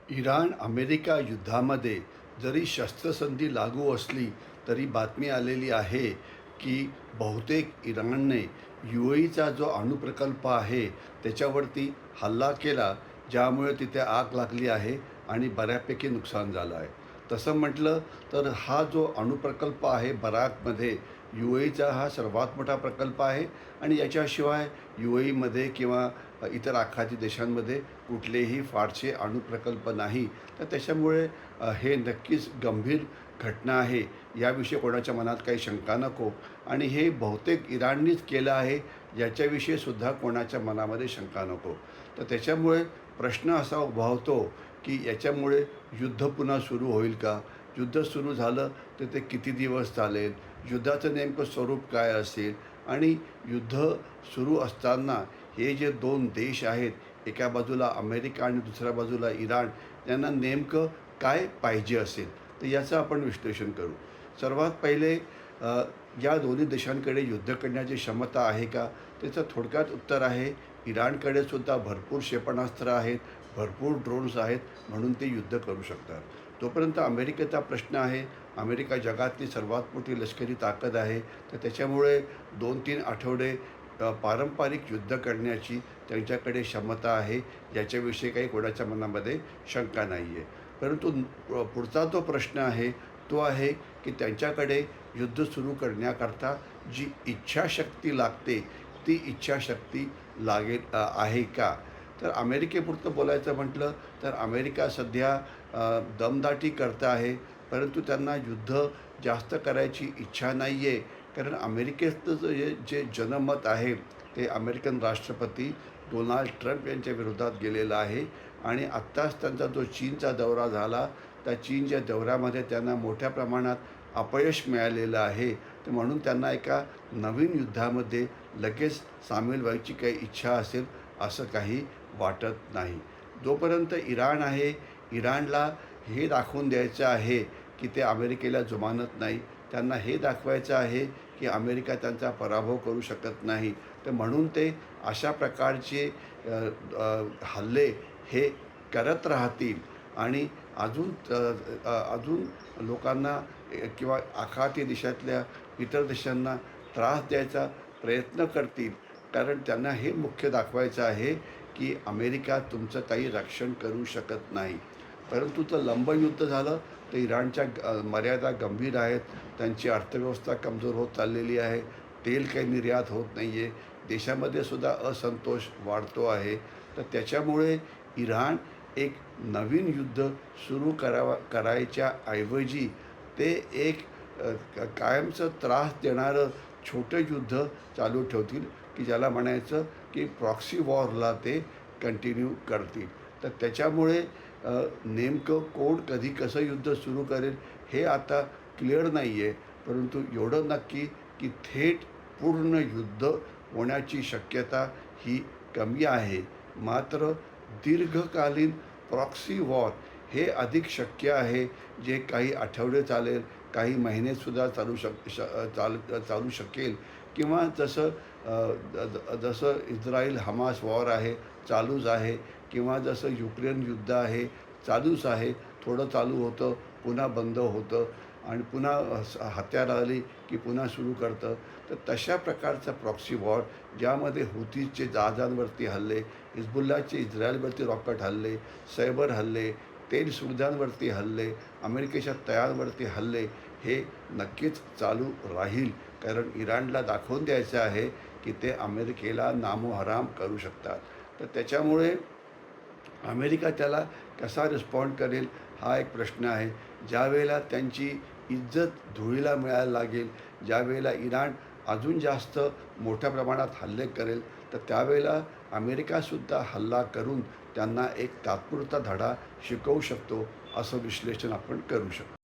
Iran America युद्धामध्ये जरी शस्त्रसंधी लागू असली तरी बातमी आलेली आहे की बहुतेक इराणने UAEचा जो अणुप्रकल्प आहे त्याच्यावरती हल्ला केला, ज्यामुळे तिथे आग लागली आहे आणि बऱ्यापैकी नुकसान झालं आहे. तसं म्हटलं तर हा जो अणुप्रकल्प आहे बराकमध्ये, UAEचा हा सर्वात मोठा प्रकल्प आहे आणि याच्याशिवाय UAEमध्ये किंवा इतर आखाती देशांमध्ये कुठलेही फारसे अणुप्रकल्प नाही. तर त्याच्यामुळे हे नक्कीच गंभीर घटना आहे, याविषयी कोणाच्या मनात काही शंका नको. आणि हे बहुतेक इराणनीच केलं आहे याच्याविषयी सुद्धा कोणाच्या मनामध्ये शंका नको. तर त्याच्यामुळे प्रश्न असा उद्भवतो की याच्यामुळे युद्ध पुन्हा सुरू होईल का? युद्ध सुरू झालं तर ते किती दिवस चालेल? युद्धाचं नेमकं स्वरूप काय असेल? आणि युद्ध सुरू असताना हे जे दोन देश आहेत, एका बाजूला अमेरिका आणि दुसऱ्या बाजूला इराण, यांना नेमकं काय पाहिजे असेल, तर याचं आपण विश्लेषण करू. सर्वात पहिले या दोन्ही देशांकडे युद्ध करण्याची क्षमता आहे का? त्याचं थोडक्यात उत्तर आहे, इराणकडे सुद्धा भरपूर क्षेपणास्त्र आहेत, भरपूर ड्रोन्स आहेत, म्हणून ते युद्ध करू शकतात. तोपर्यंत अमेरिकेचा प्रश्न आहे. अमेरिका जगातली सर्वात मोठी लष्करी ताकद आहे, तर त्याच्यामुळे 2-3 आठवडे पारंपरिक युद्ध करण्याची त्यांच्याकडे क्षमता आहे, याच्याविषयी काही कोणाच्या मनामध्ये शंका नाही आहे. परंतु पुढचा जो प्रश्न आहे तो आहे की त्यांच्याकडे युद्ध सुरू करण्याकरता जी इच्छाशक्ती लागते, ती इच्छाशक्ती आहे का? तर अमेरिकेपुरतं बोलायचं म्हटलं तर अमेरिका सध्या दमदाटी करत आहे, परंतु त्यांना युद्ध जास्त करायची इच्छा नाही आहे. कारण अमेरिकेचं जे जनमत आहे ते अमेरिकन राष्ट्रपती डोनाल्ड ट्रम्प यांच्या विरोधात गेलेलं आहे. आणि आत्ताच त्यांचा जो चीनचा दौरा झाला, त्या चीनच्या दौऱ्यामध्ये त्यांना मोठ्या प्रमाणात अपयश मिळालेलं आहे. तर म्हणून त्यांना एका नवीन युद्धामध्ये लगेच सामील व्हायची काही इच्छा असेल असं काही वाटत नाही. जोपर्यंत इराण आहे, इराणला हे दाखवून द्यायचं आहे की ते अमेरिकेला जुमानत नाही. त्यांना हे दाखवायचं आहे की अमेरिका त्यांचा पराभव करू शकत नाही. तर म्हणून ते अशा प्रकारचे हल्ले हे करत राहतील आणि अजून लोकांना किंवा आखाती देशातल्या इतर देशांना त्रास द्यायचा प्रयत्न करतील. कारण त्यांना हे मुख्य दाखवायचं आहे की अमेरिका तुमचं काही रक्षण करू शकत नाही. परंतु जर लंब युद्ध झालं तर इराणच्या मर्यादा गंभीर आहेत. त्यांची अर्थव्यवस्था कमजोर होत चाललेली आहे. तेल काही निर्यात होत नाही आहे. देशामध्ये सुद्धा असंतोष वाढतो आहे. तर त्याच्यामुळे इराण एक नवीन युद्ध सुरू करायच्या ऐवजी ते एक कायमचं त्रास देणारं छोटं युद्ध चालू ठेवतील, की ज्याला म्हणायचं की प्रॉक्सी वॉरला ते कंटिन्यू करतील. तर त्याच्यामुळे नेमकं कोण कधी कसं युद्ध सुरू करेल हे आता क्लिअर नाही आहे. परंतु एवढं नक्की की थेट पूर्ण युद्ध होण्याची शक्यता ही कमी आहे. मात्र दीर्घकालीन प्रॉक्सी वॉर हे अधिक शक्य आहे, जे काही आठवडे चालेल, काही महिनेसुद्धा चालू शकेल. किंवा जसं इस्रायल हमास वॉर आहे, चालूच आहे. किंवा जसं युक्रेन युद्ध आहे, चालूच आहे. थोडं चालू होतं, पुन्हा बंद होतं आणि पुन्हा हत्यार आली की पुन्हा सुरू करतं. तर तशा प्रकारचा प्रॉक्सी वॉर, ज्यामध्ये हुतीचे जहाजांवरती हल्ले, हिजबुल्लाचे इस्रायलवरती रॉकेट हल्ले, सायबर हल्ले, तेल सुविधांवरती हल्ले, अमेरिकेच्या तळांवरती हल्ले, हे नक्कीच चालू राहील. कारण इराणला दाखवून द्यायचं आहे की ते अमेरिकेला नामोहराम करू शकतात. तर त्याच्यामुळे अमेरिका त्याला कसा रिस्पॉन्ड करेल हा एक प्रश्न आहे. ज्यावेळेला त्यांची इज्जत धुळीला मिळायला लागेल, ज्यावेळेला इराण अजून जास्त मोठ्या प्रमाणात हल्ले करेल, तर त्यावेळेला अमेरिकासुद्धा हल्ला करून त्यांना एक तात्पुरता धडा शिकवू शकतो, असं विश्लेषण आपण करू शकतो.